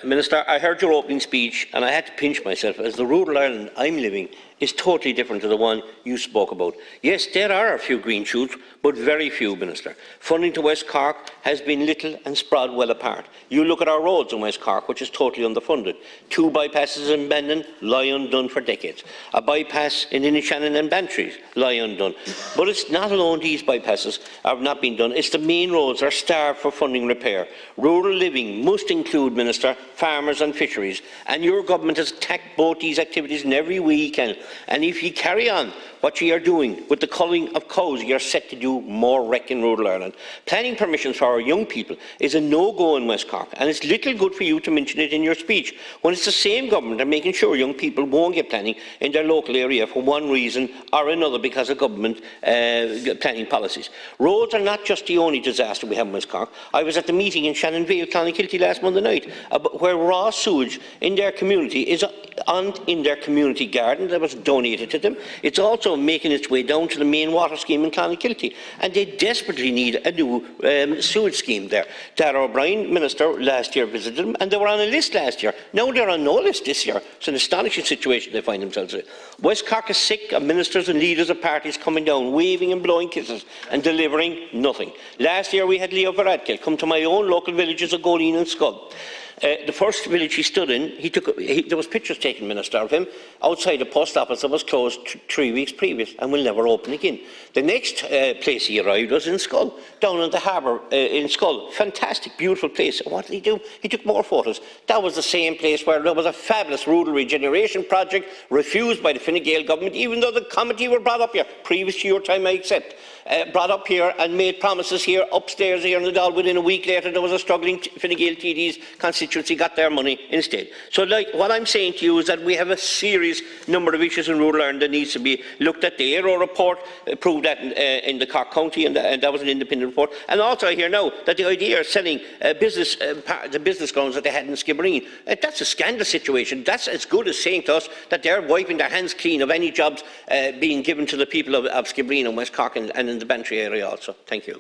Minister, I heard your opening speech and I had to pinch myself, as the rural Ireland I'm living is totally different to the one you spoke about. Yes, there are a few green shoots, but very few, Minister. Funding to West Cork has been little and spread well apart. You look at our roads in West Cork, which is totally underfunded. 2 bypasses in Bandon lie undone for decades. A bypass in Inishannon and Bantry lie undone. But it's not alone these bypasses have not been done. It's the main roads are starved for funding repair. Rural living must include, Minister, farmers and fisheries. And your government has attacked both these activities in every way you can. And if you carry on what you are doing with the culling of cows, you are set to do more wreck in rural Ireland. Planning permissions for our young people is a no-go in West Cork, and it's little good for you to mention it in your speech, when it's the same government and making sure young people won't get planning in their local area for one reason or another because of government planning policies. Roads are not just the only disaster we have in West Cork. I was at the meeting in Shannonvale, Clonakilty last Monday night, where raw sewage in their community is in their community garden that was donated to them. It's also making its way down to the main water scheme in Clonakilty, and they desperately need a new sewage scheme there. Dara O'Brien, Minister, last year visited them, and they were on a list last year. Now they're on no list this year. It's an astonishing situation they find themselves in. West Cork is sick of ministers and leaders of parties coming down, waving and blowing kisses and delivering nothing. Last year we had Leo Varadkar come to my own local villages of Goleen and Scull. The first village he stood in, there was pictures taken, Minister, of him outside a post office that was closed 3 weeks previous and will never open again. The next place he arrived was in Scull, down on the harbour in Scull. Fantastic, beautiful place. What did he do? He took more photos. That was the same place where there was a fabulous rural regeneration project refused by the Fine Gael government, even though the committee were brought up here, previous to your time I accept, brought up here and made promises here, upstairs here in the Dáil. Within a week later there was a struggling Fine Gael TD's constituency got their money instead. So what I'm saying to you is that we have a serious number of issues in rural Ireland that needs to be looked at. The Aero report proved that in the Cork County, and that was an independent report. And also I hear now that the idea of selling the business grounds that they had in Skibbereen, that's a scandal situation. That's as good as saying to us that they're wiping their hands clean of any jobs being given to the people of Skibbereen and West Cork and in the Bantry area also. Thank you.